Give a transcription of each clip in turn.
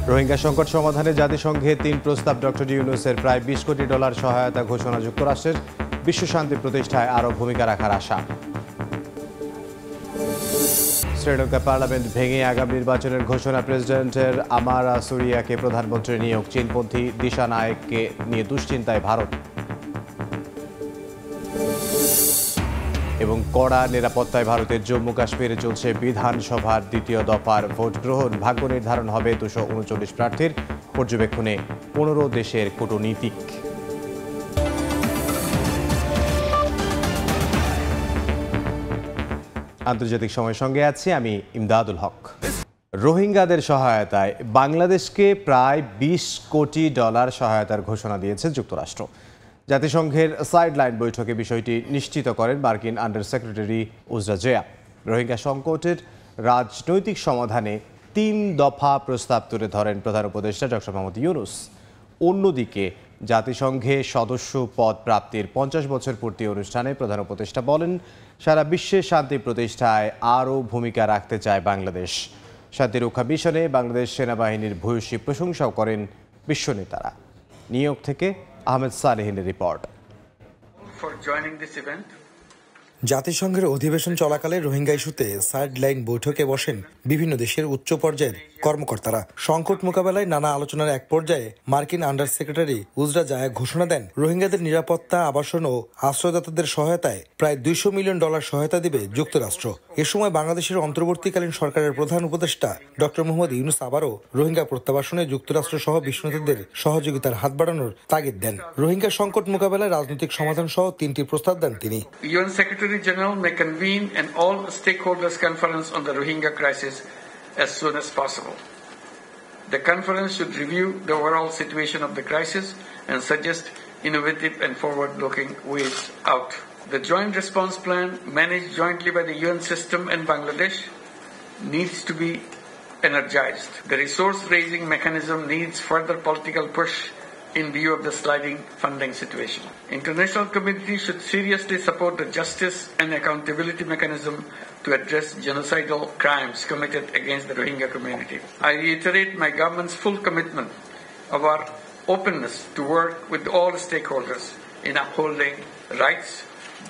রোহিঙ্গা সংকট সমাধানে জাতিসংঘে ৩ প্রস্তাব। ডক্টর ইউনূসের প্রায় $20 কোটি সহায়তা ঘোষণা। যুক্তরাষ্ট্রের বিশ্ব শান্তি প্রতিষ্ঠায় আরও ভূমিকা রাখার আশা। শ্রীলঙ্কা পার্লামেন্ট ভেঙে আগামী নির্বাচনের ঘোষণা। প্রেসিডেন্টের আমারা সুরিয়াকে প্রধানমন্ত্রী নিয়োগ। চীনপন্থী দিশা নায়েককে নিয়ে দুশ্চিন্তায় ভারত। এবং কড়া নিরাপত্তায় ভারতের জম্মু কাশ্মীরে চলছে বিধানসভার দ্বিতীয় দফার ভোট গ্রহণ। ভাগ্য নির্ধারণ হবে 239 প্রার্থীর। পর্যবেক্ষণে 15 দেশের কূটনীতিক। আন্তর্জাতিক সময়ের সঙ্গে আছি আমি ইমদাদুল হক। রোহিঙ্গাদের সহায়তায় বাংলাদেশকে প্রায় $20 কোটি সহায়তার ঘোষণা দিয়েছে যুক্তরাষ্ট্র। জাতিসংঘের সাইডলাইন বৈঠকে বিষয়টি নিশ্চিত করেন মার্কিন আন্ডার সেক্রেটারি উজরা জেয়া। রোহিঙ্গা সংকটের রাজনৈতিক সমাধানে 3 দফা প্রস্তাব তুলে ধরেন প্রধান উপদেষ্টা ডক্টর মোহাম্মদ ইউনূস। অন্যদিকে জাতিসংঘে সদস্য পদ প্রাপ্তির 50 বছর পূর্তি অনুষ্ঠানে প্রধান উপদেষ্টা বলেন, সারা বিশ্বে শান্তি প্রতিষ্ঠায় আরও ভূমিকা রাখতে চায় বাংলাদেশ। শান্তিরক্ষা মিশনে বাংলাদেশ সেনাবাহিনীর ভূয়সী প্রশংসাও করেন বিশ্ব নেতারা। নিউ ইয়র্ক থেকে আহমেদ সালেহিনের রিপোর্ট। জাতিসংঘের অধিবেশন চলাকালে রোহিঙ্গা ইস্যুতে সাইডলাইন বৈঠকে বসেন বিভিন্ন দেশের উচ্চ পর্যায়ের কর্মকর্তারা। সংকট মোকাবেলায় নানা আলোচনার এক পর্যায়ে মার্কিন আন্ডার সেক্রেটারি উজরা জায়া ঘোষণা দেন, রোহিঙ্গাদের নিরাপত্তা, আবাসন ও আশ্রয়দাতাদের সহায়তায় প্রায় $200 মিলিয়ন সহায়তা দিবে যুক্তরাষ্ট্র। এ সময় বাংলাদেশের অন্তর্বর্তীকালীন সরকারের প্রধান উপদেষ্টা ডক্টর মোহাম্মদ ইউনূস আবারও রোহিঙ্গা প্রত্যাবাসনে যুক্তরাষ্ট্র সহ বিশ্ব নেতাদের সহযোগিতার হাত বাড়ানোর তাগিদ দেন। রোহিঙ্গা সংকট মোকাবেলায় রাজনৈতিক সমাধান সহ 3টি প্রস্তাব দেন তিনি। Secretary General may convene an all-stakeholders conference on the Rohingya crisis as soon as possible. The conference should review the overall situation of the crisis and suggest innovative and forward-looking ways out. The joint response plan, managed jointly by the UN system and Bangladesh, needs to be energized. The resource-raising mechanism needs further political push in view of the sliding funding situation. International community should seriously support the justice and accountability mechanism to address genocidal crimes committed against the Rohingya community. I reiterate my government's full commitment of our openness to work with all stakeholders in upholding rights,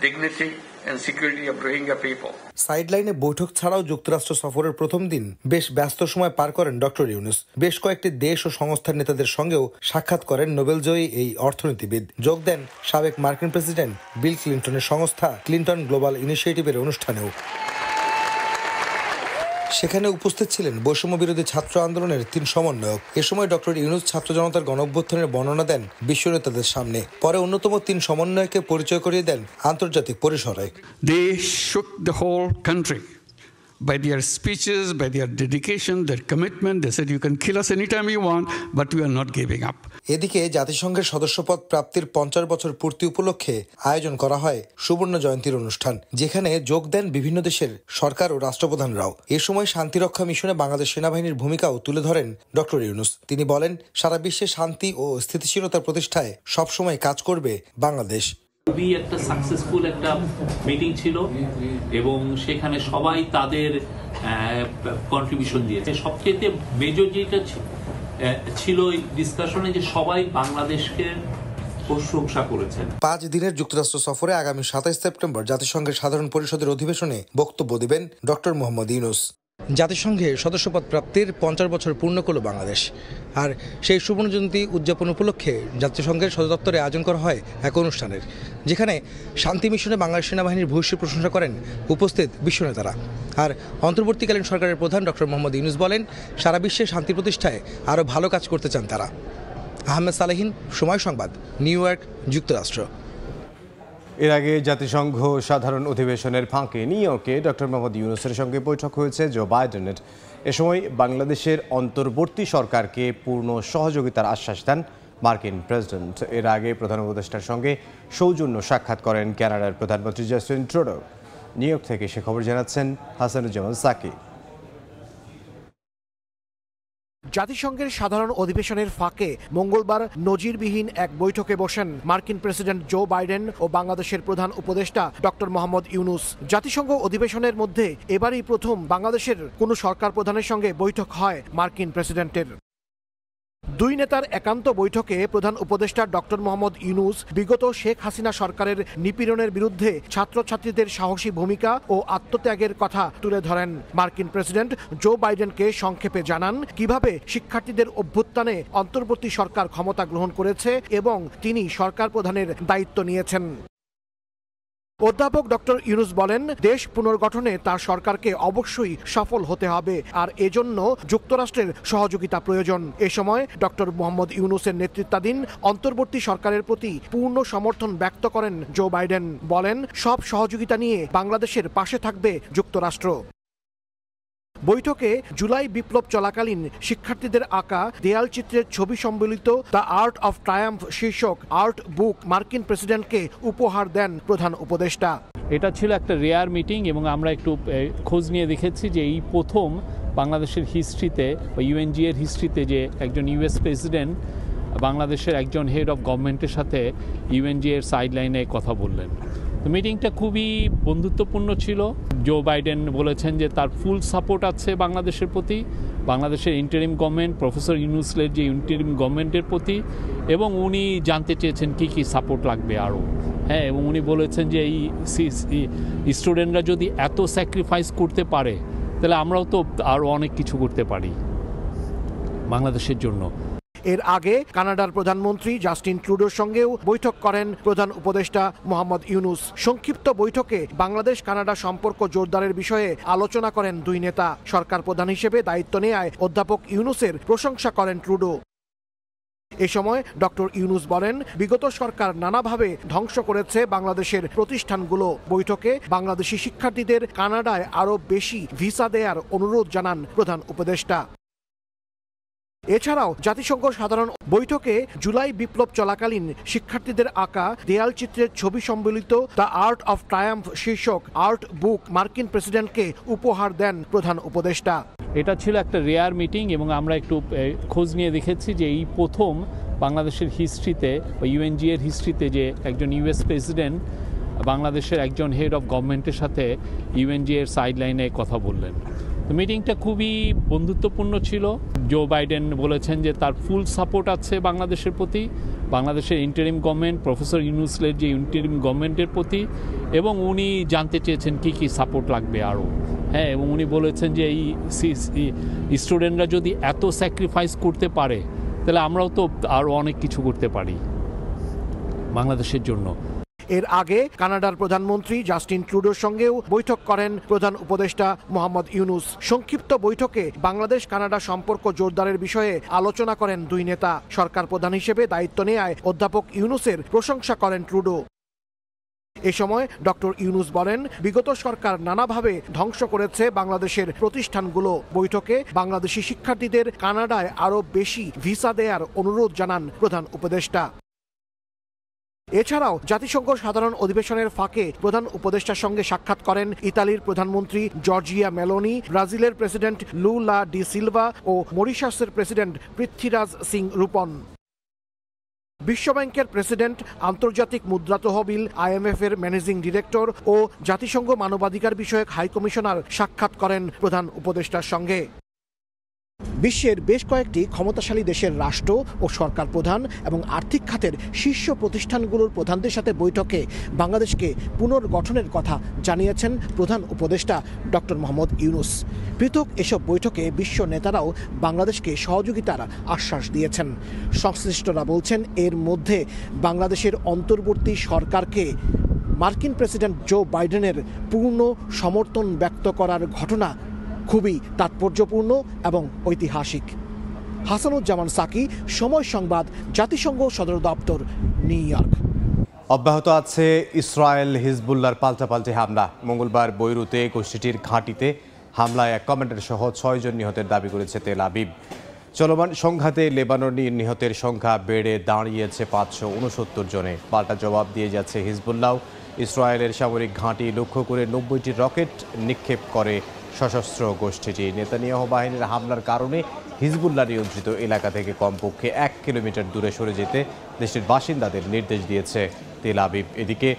dignity and security of Rohingya people. সাইডলাইনে বৈঠক ছাড়াও যুক্তরাষ্ট্র সফরের প্রথম দিন বেশ ব্যস্ত সময় পার করেন ডক্টর ইউনূস। বেশ কয়েকটি দেশ ও সংস্থার নেতাদের সঙ্গেও সাক্ষাৎ করেন নোবেলজয়ী এই অর্থনীতিবিদ। যোগ দেন সাবেক মার্কিন প্রেসিডেন্ট বিল ক্লিন্টনের সংস্থা ক্লিন্টন গ্লোবাল ইনিশিয়েটিভের অনুষ্ঠানেও। সেখানে উপস্থিত ছিলেন বৈষম্য বিরোধী ছাত্র আন্দোলনের 3 সমন্বয়ক। এ সময় ডক্টর ইউনূস ছাত্র জনতার গণঅভ্যুত্থানের বর্ণনা দেন বিশ্ব নেতাদের সামনে। পরে অন্যতম 3 সমন্বয়কে পরিচয় করিয়ে দেন আন্তর্জাতিক পরিসরে। They shook the whole country by their speeches, by their dedication, their commitment. They said, you can kill us anytime you want, but we are not giving up. এদিকে জাতিসংঘের সদস্যপদ প্রাপ্তির 50 বছর পূর্তি উপলক্ষে আয়োজন করা হয় সুবর্ণ জয়ন্তীর অনুষ্ঠান, যেখানে যোগ দেন বিভিন্ন দেশের সরকার ও রাষ্ট্রপ্রধানরাও। এ সময় শান্তিরক্ষা মিশনে বাংলাদেশ সেনাবাহিনীর ভূমিকাও তুলে ধরেন ডক্টর ইউনূস। তিনি বলেন, সারা বিশ্বে শান্তি ও স্থিতিশীলতা প্রতিষ্ঠায় সবসময় কাজ করবে বাংলাদেশ। খুবই একটা সাকসেসফুল একটা মিটিং ছিল এবং সেখানে সবাই তাদের কন্ট্রিবিউশন দিয়েছে। সবচেয়ে মেজর যেটা ছিল ডিসকাশনে, যে সবাই বাংলাদেশকে প্রশংসা করেছেন। 5 দিনের যুক্তরাষ্ট্র সফরে আগামী 27 সেপ্টেম্বর জাতিসংঘের সাধারণ পরিষদের অধিবেশনে বক্তব্য দিবেন ডক্টর মোহাম্মদ ইউনূস। জাতিসংঘে সদস্যপদ প্রাপ্তির 50 বছর পূর্ণ করল বাংলাদেশ। আর সেই সুবর্ণজয়ন্তী উদযাপন উপলক্ষে জাতিসংঘের সদর দপ্তরে আয়োজন করা হয় এক অনুষ্ঠানের, যেখানে শান্তি মিশনে বাংলাদেশ সেনাবাহিনীর ভূয়সী প্রশংসা করেন উপস্থিত বিশ্ব নেতারা। আর অন্তর্বর্তীকালীন সরকারের প্রধান ডক্টর মোহাম্মদ ইউনূস বলেন, সারা বিশ্বে শান্তি প্রতিষ্ঠায় আরও ভালো কাজ করতে চান তারা। আহমেদ সালেহিন, সময় সংবাদ, নিউ ইয়র্ক, যুক্তরাষ্ট্র। এর আগে জাতিসংঘ সাধারণ অধিবেশনের ফাঁকে নিউ ইয়র্কে ডক্টর মোহাম্মদ ইউনূসের সঙ্গে বৈঠক হয়েছে জো বাইডেনের। এ সময় বাংলাদেশের অন্তর্বর্তী সরকারকে পূর্ণ সহযোগিতার আশ্বাস দেন মার্কিন প্রেসিডেন্ট। এর আগে প্রধান উপদেষ্টার সঙ্গে সৌজন্য সাক্ষাৎ করেন কানাডার প্রধানমন্ত্রী জাস্টিন ট্রুডো। নিউ ইয়র্ক থেকে সে খবর জানাচ্ছেন হাসানুজ্জামান সাকি। জাতিসংঘের সাধারণ অধিবেশনের ফাঁকে মঙ্গলবার নজিরবিহীন এক বৈঠকে বসেন মার্কিন প্রেসিডেন্ট জো বাইডেন ও বাংলাদেশের প্রধান উপদেষ্টা ডক্টর মোহাম্মদ ইউনূস। জাতিসংঘ অধিবেশনের মধ্যে এবারই প্রথম বাংলাদেশের কোনো সরকার প্রধানের সঙ্গে বৈঠক হয় মার্কিন প্রেসিডেন্টের। দুই নেতার একান্ত বৈঠকে প্রধান উপদেষ্টা ডক্টর মোহাম্মদ ইউনূস বিগত শেখ হাসিনা সরকারের নিপীড়নের বিরুদ্ধে ছাত্রছাত্রীদের সাহসী ভূমিকা ও আত্মত্যাগের কথা তুলে ধরেন। মার্কিন প্রেসিডেন্ট জো বাইডেনকে সংক্ষেপে জানান কিভাবে শিক্ষার্থীদের অভ্যুত্থানে অন্তর্বর্তী সরকার ক্ষমতা গ্রহণ করেছে এবং তিনি সরকার প্রধানের দায়িত্ব নিয়েছেন। অধ্যাপক ডক্টর ইউনূস বলেন, দেশ পুনর্গঠনে তার সরকারকে অবশ্যই সফল হতে হবে, আর এজন্য যুক্তরাষ্ট্রের সহযোগিতা প্রয়োজন। এ সময় ডক্টর মোহাম্মদ ইউনূসের নেতৃত্বাধীন অন্তর্বর্তী সরকারের প্রতি পূর্ণ সমর্থন ব্যক্ত করেন জো বাইডেন। বলেন, সব সহযোগিতা নিয়ে বাংলাদেশের পাশে থাকবে যুক্তরাষ্ট্র। বৈঠকে জুলাই বিপ্লব চলাকালীন শিক্ষার্থীদের আঁকা দেয়াল চিত্রের ছবি সম্বলিত দ্য আর্ট অফ ট্রায়াম্ফ শীর্ষক আর্ট বুক মার্কিন প্রেসিডেন্টকে উপহার দেন প্রধান উপদেষ্টা। এটা ছিল একটা রেয়ার মিটিং এবং আমরা একটু খোঁজ নিয়ে দেখেছি যে এই প্রথম বাংলাদেশের হিস্ট্রিতে বা ইউএনজি এর হিস্ট্রিতে যে একজন ইউএস প্রেসিডেন্ট বাংলাদেশের একজন হেড অফ গভর্নমেন্টের সাথে ইউএনজি এর সাইডলাইনে কথা বললেন। তো মিটিংটা খুবই বন্ধুত্বপূর্ণ ছিল। জো বাইডেন বলেছেন যে তার ফুল সাপোর্ট আছে বাংলাদেশের প্রতি, বাংলাদেশের ইন্টারিম গভর্নমেন্ট প্রফেসর ইউনূসের যে ইন্টারিম গভর্নমেন্টের প্রতি, এবং উনি জানতে চেয়েছেন কি কি সাপোর্ট লাগবে আরও। হ্যাঁ, এবং উনি বলেছেন যে এই স্টুডেন্টরা যদি এত স্যাক্রিফাইস করতে পারে তাহলে আমরাও তো আরও অনেক কিছু করতে পারি বাংলাদেশের জন্য। এর আগে কানাডার প্রধানমন্ত্রী জাস্টিন ট্রুডোর সঙ্গেও বৈঠক করেন প্রধান উপদেষ্টা মোহাম্মদ ইউনূস। সংক্ষিপ্ত বৈঠকে বাংলাদেশ কানাডা সম্পর্ক জোরদারের বিষয়ে আলোচনা করেন দুই নেতা। সরকার প্রধান হিসেবে দায়িত্ব নেয়ায় অধ্যাপক ইউনূসের প্রশংসা করেন ট্রুডো। এ সময় ডক্টর ইউনূস বলেন, বিগত সরকার নানাভাবে ধ্বংস করেছে বাংলাদেশের প্রতিষ্ঠানগুলো। বৈঠকে বাংলাদেশি শিক্ষার্থীদের কানাডায় আরও বেশি ভিসা দেওয়ার অনুরোধ জানান প্রধান উপদেষ্টা। এছাড়াও জাতিসংঘ সাধারণ বৈঠকে জুলাই বিপ্লব চলাকালীন শিক্ষার্থীদের আঁকা দেয়াল চিত্রের ছবি সম্বলিত দ্য আর্ট অফ ট্রায়াম্ফ শীর্ষক আর্ট বুক মার্কিন প্রেসিডেন্টকে উপহার দেন প্রধান উপদেষ্টা। এটা ছিল একটা রেয়ার মিটিং এবং আমরা একটু খোঁজ নিয়ে দেখেছি যে এই প্রথম বাংলাদেশের হিস্ট্রিতে বা ইউএনজি এর হিস্ট্রিতে যে একজন ইউএস প্রেসিডেন্ট বাংলাদেশের একজন হেড অফ গভর্নমেন্টের সাথে ইউএনজি এর সাইডলাইনে কথা বললেন। তো মিটিংটা খুবই বন্ধুত্বপূর্ণ ছিল। জো বাইডেন বলেছেন যে তার ফুল সাপোর্ট আছে বাংলাদেশের প্রতি, বাংলাদেশের ইন্টারিম গভর্নমেন্ট প্রফেসর ইউনূসের যে ইন্টারিম গভর্নমেন্টের প্রতি, এবং উনি জানতে চেয়েছেন কি কি সাপোর্ট লাগবে আরও। হ্যাঁ, এবং উনি বলেছেন যে এই স্টুডেন্টরা যদি এত স্যাক্রিফাইস করতে পারে তাহলে আমরাও তো আরও অনেক কিছু করতে পারি বাংলাদেশের জন্য। এর আগে কানাডার প্রধানমন্ত্রী জাস্টিন ট্রুডোর সঙ্গেও বৈঠক করেন প্রধান উপদেষ্টা মোহাম্মদ ইউনূস। সংক্ষিপ্ত বৈঠকে বাংলাদেশ কানাডা সম্পর্ক জোরদারের বিষয়ে আলোচনা করেন দুই নেতা। সরকার প্রধান হিসেবে দায়িত্ব নেয়ায় অধ্যাপক ইউনূসের প্রশংসা করেন ট্রুডো। এ সময় ডক্টর ইউনূস বলেন, বিগত সরকার নানাভাবে ধ্বংস করেছে বাংলাদেশের প্রতিষ্ঠানগুলো। বৈঠকে বাংলাদেশি শিক্ষার্থীদের কানাডায় আরও বেশি ভিসা দেওয়ার অনুরোধ জানান প্রধান উপদেষ্টা। এছাড়াও জাতিসংঘ সাধারণ অধিবেশনের ফাঁকে প্রধান উপদেষ্টার সঙ্গে সাক্ষাৎ করেন ইতালির প্রধানমন্ত্রী জর্জিয়া মেলোনি, ব্রাজিলের প্রেসিডেন্ট লুলা ডি সিলভা ও মরিশাসের প্রেসিডেন্ট পৃথ্বীরাজ সিং রূপন। বিশ্বব্যাংকের প্রেসিডেন্ট, আন্তর্জাতিক মুদ্রা তহবিল IMF এর ম্যানেজিং ডিরেক্টর ও জাতিসংঘ মানবাধিকার বিষয়ক হাইকমিশনার সাক্ষাৎ করেন প্রধান উপদেষ্টার সঙ্গে। বিশ্বের বেশ কয়েকটি ক্ষমতাশালী দেশের রাষ্ট্র ও সরকার প্রধান এবং আর্থিক খাতের শীর্ষ প্রতিষ্ঠানগুলোর প্রধানদের সাথে বৈঠকে বাংলাদেশকে পুনর্গঠনের কথা জানিয়েছেন প্রধান উপদেষ্টা ডক্টর মোহাম্মদ ইউনূস। পৃথক এসব বৈঠকে বিশ্ব নেতারাও বাংলাদেশকে সহযোগিতার আশ্বাস দিয়েছেন। সংশ্লিষ্টরা বলছেন, এর মধ্যে বাংলাদেশের অন্তর্বর্তী সরকারকে মার্কিন প্রেসিডেন্ট জো বাইডেনের পূর্ণ সমর্থন ব্যক্ত করার ঘটনা খুবই তাৎপর্যপূর্ণ এবং ঐতিহাসিক। হাসানুজ্জামান সাকি, সময় সংবাদ, জাতিসংঘ সদর দপ্তর, নিউ ইয়র্ক। অব্যাহত আছে ইসরায়েল হিজবুল্লাহর পাল্টাপাল্টি হামলা। মঙ্গলবার বৈরুতে গোষ্ঠীটির ঘাঁটিতে হামলায় এক কমান্ডার সহ 6 জন নিহতের দাবি করেছে তেল আবিব। চলমান সংঘাতে লেবাননি নিহতের সংখ্যা বেড়ে দাঁড়িয়েছে 569 জনে। পাল্টা জবাব দিয়ে যাচ্ছে হিজবুল্লাহ। ইসরায়েলের সামরিক ঘাঁটি লক্ষ্য করে 90টি রকেট নিক্ষেপ করে সশস্ত্র গোষ্ঠীটি। নেতানিয়াহু বাহিনীর হামলার কারণে হিজবুল্লাহ নিয়ন্ত্রিত এলাকা থেকে কমপক্ষে 1 কিলোমিটার দূরে সরে যেতে দেশটির বাসিন্দাদের নির্দেশ দিয়েছে তেল আবিব। এদিকে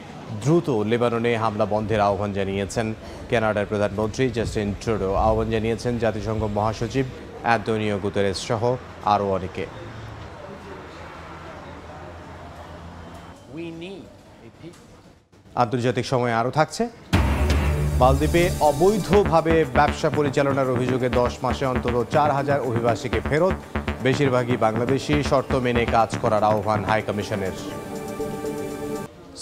দ্রুত লেবাননে হামলা বন্ধের আহ্বান জানিয়েছেন কানাডার প্রধানমন্ত্রী জাস্টিন ট্রুডো। আহ্বান জানিয়েছেন জাতিসংঘ মহাসচিব অ্যান্তোনিও গুতেরেস সহ আরও অনেকে। আন্তর্জাতিক সময় আরও থাকছে। মালদ্বীপে অবৈধভাবে ব্যবসা পরিচালনার অভিযোগে 10 মাসে অন্তত 4,000 অভিবাসীকে ফেরত, বেশিরভাগই বাংলাদেশি। শর্ত মেনে কাজ করার আহ্বান হাইকমিশনের।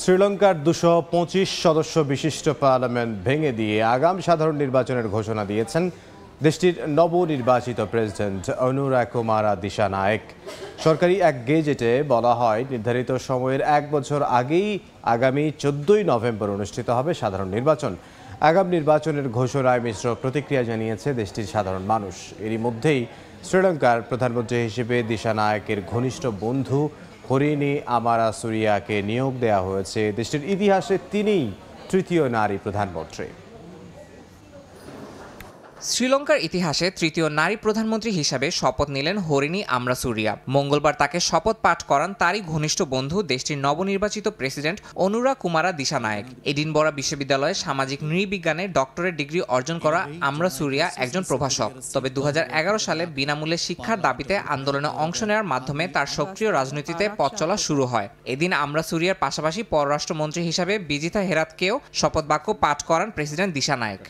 শ্রীলঙ্কার 225 সদস্য বিশিষ্ট পার্লামেন্ট ভেঙে দিয়ে আগাম সাধারণ নির্বাচনের ঘোষণা দিয়েছেন দেশটির নবনির্বাচিত প্রেসিডেন্ট অনুরা কুমারা দিশানায়েক। সরকারি এক গেজেটে বলা হয়, নির্ধারিত সময়ের 1 বছর আগেই আগামী 14 নভেম্বর অনুষ্ঠিত হবে সাধারণ নির্বাচন। আগাম নির্বাচনের ঘোষণায় মিশ্র প্রতিক্রিয়া জানিয়েছে দেশটির সাধারণ মানুষ। এরই মধ্যেই শ্রীলঙ্কার প্রধানমন্ত্রী হিসেবে দিশানায়েকের ঘনিষ্ঠ বন্ধু হরিণী আমারাসুরিয়াকে নিয়োগ দেওয়া হয়েছে। দেশটির ইতিহাসে তিনিই তৃতীয় নারী প্রধানমন্ত্রী। শ্রীলঙ্কার ইতিহাসে তৃতীয় নারী প্রধানমন্ত্রী হিসাবে শপথ নিলেন হরিণী আমরাসুরিয়া। মঙ্গলবার তাকে শপথ পাঠ করান তারই ঘনিষ্ঠ বন্ধু দেশটির নবনির্বাচিত প্রেসিডেন্ট অনুরা কুমারা দিশানায়েক। এডিনবরা বিশ্ববিদ্যালয়ে সামাজিক নৃবিজ্ঞানে ডক্টরেট ডিগ্রি অর্জন করা আমরাসুরিয়া একজন প্রভাষক। তবে 2011 সালে বিনামূল্যে শিক্ষার দাবিতে আন্দোলনে অংশ নেওয়ার মাধ্যমে তার সক্রিয় রাজনীতিতে পথ চলা শুরু হয়। এদিন আমরাসুরিয়ার পাশাপাশি পররাষ্ট্রমন্ত্রী হিসাবে বিজিতা হেরাতকেও শপথ বাক্য পাঠ করান প্রেসিডেন্ট দিশানায়েক।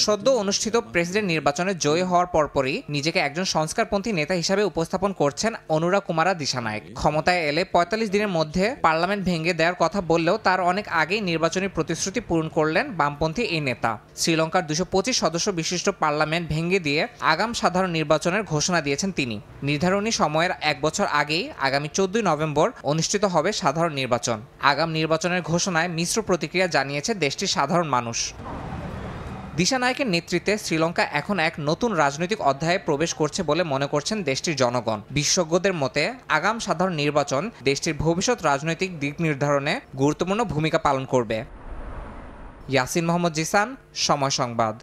সদ্য অনুষ্ঠিত প্রেসিডেন্ট নির্বাচনে জয়ী হওয়ার পরপরই নিজেকে একজন সংস্কারপন্থী নেতা হিসাবে উপস্থাপন করছেন অনুরা কুমারা দিশানায়েক। ক্ষমতায় এলে 45 দিনের মধ্যে পার্লামেন্ট ভেঙে দেওয়ার কথা বললেও তার অনেক আগেই নির্বাচনী প্রতিশ্রুতি পূরণ করলেন বামপন্থী এই নেতা। শ্রীলঙ্কার 225 সদস্য বিশিষ্ট পার্লামেন্ট ভেঙে দিয়ে আগাম সাধারণ নির্বাচনের ঘোষণা দিয়েছেন তিনি। নির্ধারণী সময়ের 1 বছর আগেই আগামী 14 নভেম্বর অনুষ্ঠিত হবে সাধারণ নির্বাচন। আগাম নির্বাচনের ঘোষণায় মিশ্র প্রতিক্রিয়া জানিয়েছে দেশটির সাধারণ মানুষ। দিশানায়েকের নেতৃত্বে শ্রীলঙ্কা এখন এক নতুন রাজনৈতিক অধ্যায়ে প্রবেশ করছে বলে মনে করছেন দেশটির জনগণ। বিশেষজ্ঞদের মতে আগাম সাধারণ নির্বাচন দেশটির ভবিষ্যৎ রাজনৈতিক দিক নির্ধারণে গুরুত্বপূর্ণ ভূমিকা পালন করবে। ইয়াসিন মোহাম্মদ জিসান, সময় সংবাদ।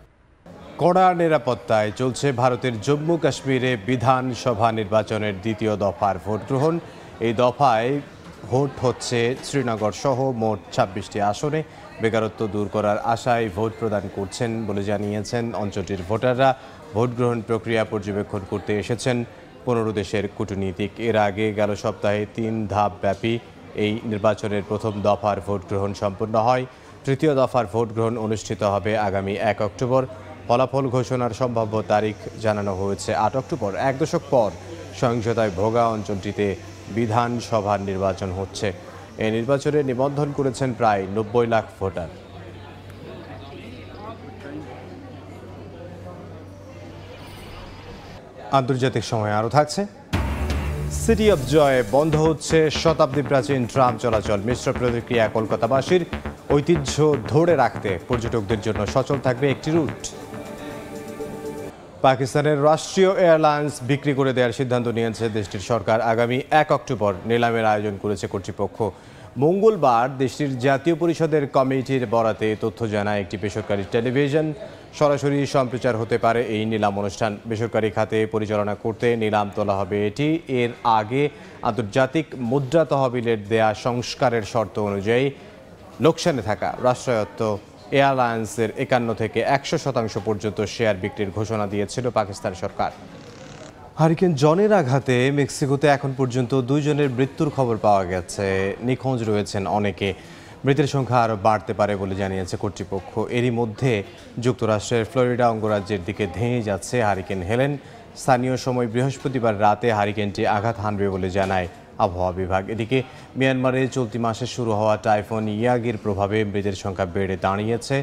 কড়া নিরাপত্তায় চলছে ভারতের জম্মু কাশ্মীরে বিধানসভা নির্বাচনের দ্বিতীয় দফার ভোট গ্রহণ। এই দফায় ভোট হচ্ছে শ্রীনগর সহ মোট 26টি আসনে। বেকারত্ব দূর করার আশায় ভোট প্রদান করছেন বলে জানিয়েছেন অঞ্চলটির ভোটাররা। ভোট গ্রহণ প্রক্রিয়া পর্যবেক্ষণ করতে এসেছেন 15 দেশের কূটনীতিক। এর আগে গেল সপ্তাহে 3 ধাপ ব্যাপী এই নির্বাচনের প্রথম দফার ভোট গ্রহণ সম্পন্ন হয়। তৃতীয় দফার ভোট গ্রহণ অনুষ্ঠিত হবে আগামী 1 অক্টোবর। ফলাফল ঘোষণার সম্ভাব্য তারিখ জানানো হয়েছে 8 অক্টোবর। 1 দশক পর সহিংসতায় ভোগা অঞ্চলটিতে বিধানসভার নির্বাচন হচ্ছে। এই নির্বাচনে নিবন্ধন করেছেন প্রায় 90 লাখ ভোটার। আন্তর্জাতিক সময় আরও থাকছে। সিটি অফ জয়ে বন্ধ হচ্ছে শতাব্দী প্রাচীন ট্রাম চলাচল। মিশ্র প্রতিক্রিয়া কলকাতাবাসীর। ঐতিহ্য ধরে রাখতে পর্যটকদের জন্য সচল থাকবে একটি রুট। পাকিস্তানের রাষ্ট্রীয় এয়ারলাইন্স বিক্রি করে দেওয়ার সিদ্ধান্ত নিয়েছে দেশটির সরকার। আগামী 1 অক্টোবর নিলামের আয়োজন করেছে কর্তৃপক্ষ। মঙ্গলবার দেশটির জাতীয় পরিষদের কমিটির বরাতে তথ্য জানায় একটি বেসরকারি টেলিভিশন। সরাসরি সম্প্রচার হতে পারে এই নিলাম অনুষ্ঠান। বেসরকারি খাতে পরিচালনা করতে নিলাম তোলা হবে এটি। এর আগে আন্তর্জাতিক মুদ্রা তহবিলের দেয়া সংস্কারের শর্ত অনুযায়ী লোকসানে থাকা রাষ্ট্রায়ত্ত এয়ারলাইন্সের 51 থেকে 100% পর্যন্ত শেয়ার বিক্রির ঘোষণা দিয়েছিল পাকিস্তান সরকার। হারিকেন জনের আঘাতে মেক্সিকোতে এখন পর্যন্ত 2 জনের মৃত্যুর খবর পাওয়া গেছে। নিখোঁজ রয়েছেন অনেকে। মৃতের সংখ্যা আরও বাড়তে পারে বলে জানিয়েছে কর্তৃপক্ষ। এরই মধ্যে যুক্তরাষ্ট্রের ফ্লোরিডা অঙ্গরাজ্যের দিকে ধেয়ে যাচ্ছে হারিকেন হেলেন। স্থানীয় সময় বৃহস্পতিবার রাতে হারিকেনটি আঘাত হানবে বলে জানায় আবহাওয়া বিভাগ। এদিকে মিয়ানমারে চলতি মাসে শুরু হওয়া টাইফুন ইয়াগির প্রভাবে মৃতের সংখ্যা বেড়ে দাঁড়িয়েছে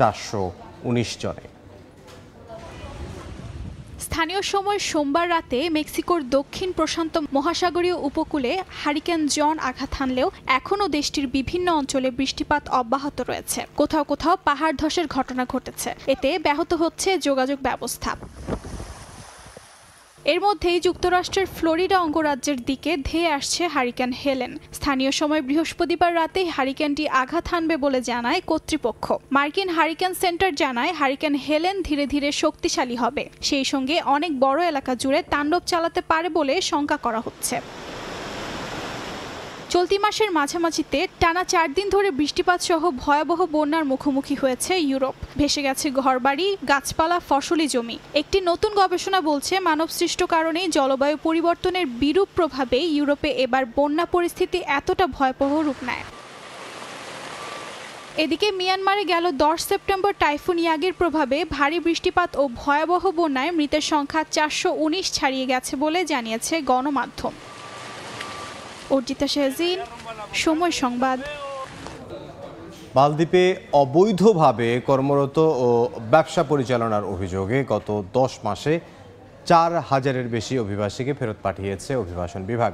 419 জনে। স্থানীয় সময় সোমবার রাতে মেক্সিকোর দক্ষিণ প্রশান্ত মহাসাগরীয় উপকূলে হারিকেন জন আঘাত হানলেও এখনও দেশটির বিভিন্ন অঞ্চলে বৃষ্টিপাত অব্যাহত রয়েছে। কোথাও কোথাও পাহাড় ধসের ঘটনা ঘটেছে। এতে ব্যাহত হচ্ছে যোগাযোগ ব্যবস্থা। এর মধ্যেই যুক্তরাষ্ট্রের ফ্লোরিডা অঙ্গরাজ্যের দিকে ধেয়ে আসছে হারিকেন হেলেন। স্থানীয় সময় বৃহস্পতিবার রাতেই হারিকেনটি আঘাত হানবে বলে জানায় কর্তৃপক্ষ। মার্কিন হারিকেন সেন্টার জানায় হারিকেন হেলেন ধীরে ধীরে শক্তিশালী হবে, সেই সঙ্গে অনেক বড় এলাকা জুড়ে তাণ্ডব চালাতে পারে বলে শঙ্কা করা হচ্ছে। চলতি মাসের মাঝামাঝিতে টানা 4 দিন ধরে বৃষ্টিপাত সহ ভয়াবহ বন্যার মুখোমুখি হয়েছে ইউরোপ। ভেসে গেছে ঘরবাড়ি, গাছপালা, ফসলি জমি। একটি নতুন গবেষণা বলছে মানবসৃষ্ট কারণেই জলবায়ু পরিবর্তনের বিরূপ প্রভাবে ইউরোপে এবার বন্যা পরিস্থিতি এতটা ভয়াবহ রূপ নেয়। এদিকে মিয়ানমারে গেল 10 সেপ্টেম্বর টাইফুন ইয়াগির প্রভাবে ভারী বৃষ্টিপাত ও ভয়াবহ বন্যায় মৃতের সংখ্যা 419 ছাড়িয়ে গেছে বলে জানিয়েছে গণমাধ্যম। অর্জিতা শাহজিন, সময় সংবাদ। মালদ্বীপে অবৈধভাবে কর্মরত ও ব্যবসা পরিচালনার অভিযোগে গত 10 মাসে 4000-এর বেশি অভিবাসীকে ফেরত পাঠিয়েছে অভিবাসন বিভাগ,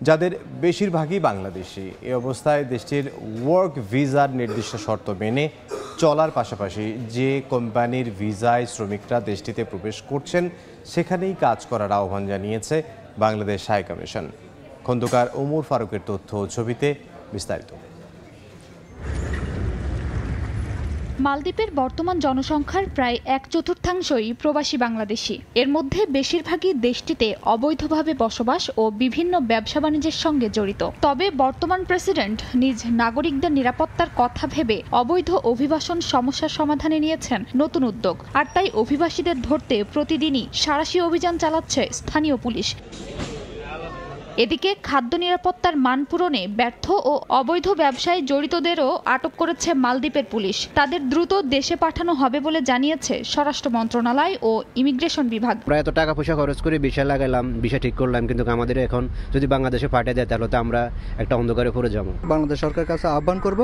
যাদের বেশিরভাগই বাংলাদেশি। এই অবস্থায় দেশটির ওয়ার্ক ভিসার নির্দিষ্ট শর্ত মেনে চলার পাশাপাশি যে কোম্পানির ভিসায় শ্রমিকরা দেশটিতে প্রবেশ করছেন সেখানেই কাজ করার আহ্বান জানিয়েছে বাংলাদেশ হাই কমিশন। খন্দকার ওমর ফারুকের তথ্য ও ছবিতে বিস্তারিত। মালদ্বীপের বর্তমান জনসংখ্যার প্রায় 1/4 প্রবাসী বাংলাদেশি। এর মধ্যে বেশিরভাগই দেশটিতে অবৈধভাবে বসবাস ও বিভিন্ন ব্যবসা বাণিজ্যের সঙ্গে জড়িত। তবে বর্তমান প্রেসিডেন্ট নিজ নাগরিকদের নিরাপত্তার কথা ভেবে অবৈধ অভিবাসন সমস্যার সমাধানে নিয়েছেন নতুন উদ্যোগ। আর তাই অভিবাসীদের ধরতে প্রতিদিনই সাঁড়াশি অভিযান চালাচ্ছে স্থানীয় পুলিশ। এদিকে খাদ্য নিরাপত্তার মান পূরণে ব্যর্থ ও অবৈধ ব্যবসায় জড়িতদেরও আটক করেছে মালদ্বীপের পুলিশ। তাদের দ্রুত দেশে পাঠানো হবে বলে জানিয়েছে স্বরাষ্ট্র মন্ত্রণালয় ও ইমিগ্রেশন বিভাগ। প্রায় এত টাকা পয়সা খরচ করে ভিসা লাগালাম, ভিসা ঠিক করলাম, কিন্তু আমাদের এখন যদি বাংলাদেশে পাঠিয়ে দেয় তাহলে তো আমরা একটা অন্ধকারে পড়ে যাবো। বাংলাদেশ সরকারের কাছে আহ্বান করব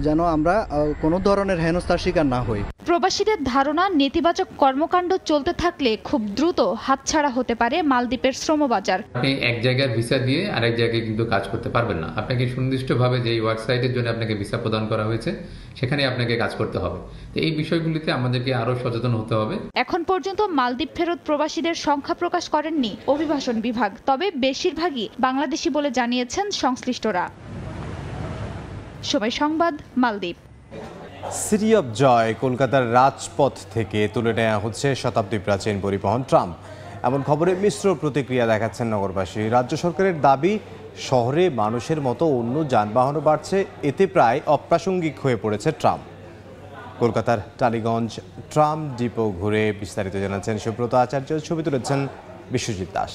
যেন আমরা কোনো ধরনের হেনস্থার শিকার না হই। প্রবাসীদের ধারণা, নেতিবাচক কর্মকাণ্ড চলতে থাকলে খুব দ্রুত হাতছাড়া হতে পারে মালদ্বীপের শ্রমবাজার। আপনি এক জায়গায় ভিসা দিয়ে আরেক জায়গায় কিন্তু কাজ করতে পারবেন না। আপনাকে সুনির্দিষ্টভাবে যে ওয়েবসাইটের জন্য আপনাকে ভিসা প্রদান করা হয়েছে সেখানে আপনাকে কাজ করতে হবে। তো এই বিষয়গুলিতে আমাদেরকে আরো সচেতন হতে হবে। এখন পর্যন্ত মালদ্বীপ ফেরত প্রবাসীদের সংখ্যা প্রকাশ করেননি অভিবাসন বিভাগ, তবে বেশিরভাগই বাংলাদেশি বলে জানিয়েছেন সংশ্লিষ্টরা। সময় সংবাদ, মালদ্বীপ। সিটি অব জয় কলকাতার রাজপথ থেকে তুলে নেওয়া হচ্ছে শতাব্দী প্রাচীন পরিবহন ট্রাম। এমন খবরে মিশ্র প্রতিক্রিয়া দেখাচ্ছেন নগরবাসী। রাজ্য সরকারের দাবি, শহরে মানুষের মতো অন্য যানবাহনও বাড়ছে, এতে প্রায় অপ্রাসঙ্গিক হয়ে পড়েছে ট্রাম। কলকাতার টালিগঞ্জ ট্রাম ডিপো ঘুরে বিস্তারিত জানাচ্ছেন সুব্রত আচার্য, ছবি তুলেছেন বিশ্বজিৎ দাস।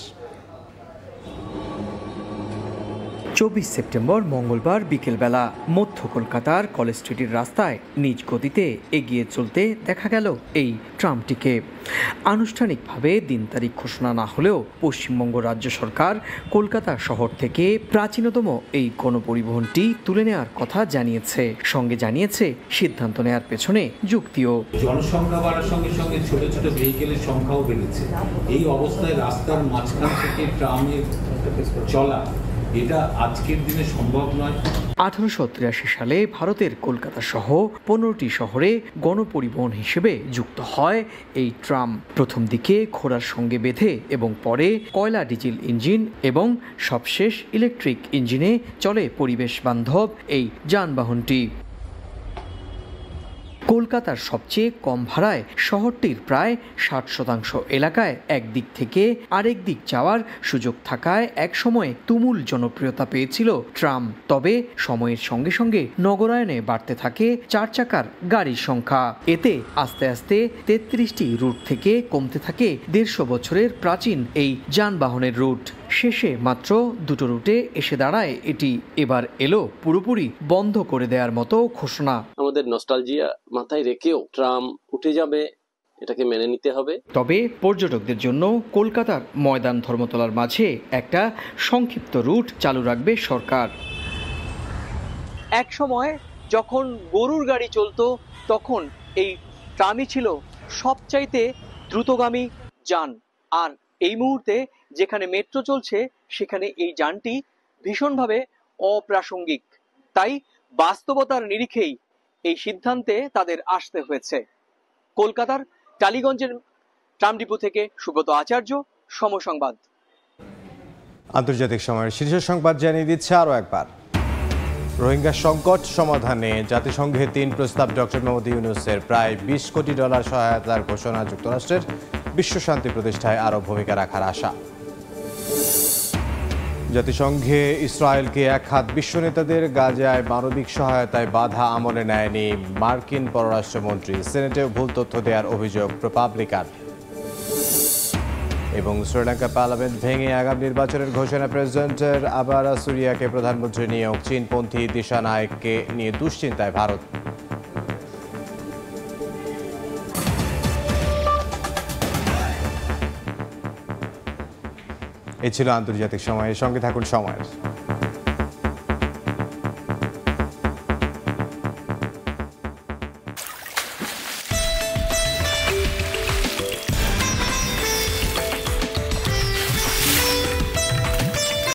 24 সেপ্টেম্বর মঙ্গলবার বিকেলবেলা মধ্য কলকাতার কলেজ স্ট্রিটের রাস্তায় নিজ গতিতে এগিয়ে চলতে দেখা গেল এই ট্রামটিকে। আনুষ্ঠানিকভাবে দিন তারিখ ঘোষণা না হলেও পশ্চিমবঙ্গ রাজ্য সরকার কলকাতা শহর থেকে প্রাচীনতম এই গণপরিবহনটি তুলে নেওয়ার কথা জানিয়েছে। সঙ্গে জানিয়েছে সিদ্ধান্ত নেওয়ার পেছনে যুক্তিও। জনসংখ্যা বাড়ার সঙ্গে সঙ্গে ছোট ছোট ভেহিকেলের সংখ্যাও বেড়েছে। এই অবস্থায় রাস্তার মাঝখান থেকে ট্রামের চলা এটা আজকের দিনে সম্ভব নয়। 1883 সালে ভারতের কলকাতা সহ 15টি শহরে গণপরিবহন হিসেবে যুক্ত হয় এই ট্রাম। প্রথম দিকে ঘোড়ার সঙ্গে বেঁধে এবং পরে কয়লা ডিজেল ইঞ্জিন এবং সবশেষ ইলেকট্রিক ইঞ্জিনে চলে পরিবেশ বান্ধব এই যানবাহনটি। কলকাতার সবচেয়ে কম ভাড়ায় শহরটির প্রায় 60% এলাকায় একদিক থেকে আরেক দিক যাওয়ার সুযোগ থাকায় একসময় তুমুল জনপ্রিয়তা পেয়েছিল ট্রাম। তবে সময়ের সঙ্গে সঙ্গে নগরায়নে বাড়তে থাকে 4 চাকার গাড়ির সংখ্যা। এতে আস্তে আস্তে 33টি রুট থেকে কমতে থাকে 150 বছরের প্রাচীন এই যানবাহনের রুট। শেষে মাত্র 2টো রুটে এসে দাঁড়ায় এটি। এবার এলো পুরোপুরি বন্ধ করে দেওয়ার মতো ঘোষণা। আমাদের নস্টালজিয়া মাথায় রেখেও ট্রাম উঠে যাবে, এটাকে মেনে নিতে হবে। তবে পর্যটকদের জন্য কলকাতার ময়দান ধর্মতলার মাঝে একটা সংক্ষিপ্ত রুট চালু রাখবে সরকার। এক সময় যখন গরুর গাড়ি চলতো তখন এই ট্রামই ছিল সবচাইতে দ্রুতগামী যান। আর এই মুহূর্তে যেখানে মেট্রো চলছে সেখানে এই যানটি ভীষণভাবে অপ্রাসঙ্গিক। তাই বাস্তবতার নিরিখেই এই সিদ্ধান্তে তাদের আসতে হয়েছে। কলকাতার টালিগঞ্জের ট্রাম ডিপো থেকে সুব্রত আচার্য, সময় সংবাদ। আন্তর্জাতিক সময়ের শীর্ষ সংবাদ জানিয়ে দিচ্ছে আরও একবার। রোহিঙ্গা সংকট সমাধানে জাতিসংঘের 3 প্রস্তাব ডক্টর মোহাম্মদ ইউনূসের প্রায় $20 কোটি সহায়তার ঘোষণা। যুক্তরাষ্ট্রের বিশ্ব শান্তি প্রতিষ্ঠায় আরও ভূমিকা রাখার আশা। জাতিসংঘে ইসরায়েলকে এক হাত বিশ্ব নেতাদের গাজায় মানবিক সহায়তায় বাধা আমলে নেয়নি মার্কিন পররাষ্ট্রমন্ত্রী। সেনেটেও ভুল তথ্য দেওয়ার অভিযোগ রিপাবলিকান। এবং শ্রীলঙ্কা পার্লামেন্ট ভেঙে আগামী নির্বাচনের ঘোষণা প্রেসিডেন্টের। আবার সুরিয়াকে প্রধানমন্ত্রী নিয়োগ। চীনপন্থী দিশা নায়েককে নিয়ে দুশ্চিন্তায় ভারত। এই ছিল আন্তর্জাতিক সময়ের সঙ্গে থাকুন সময়ের।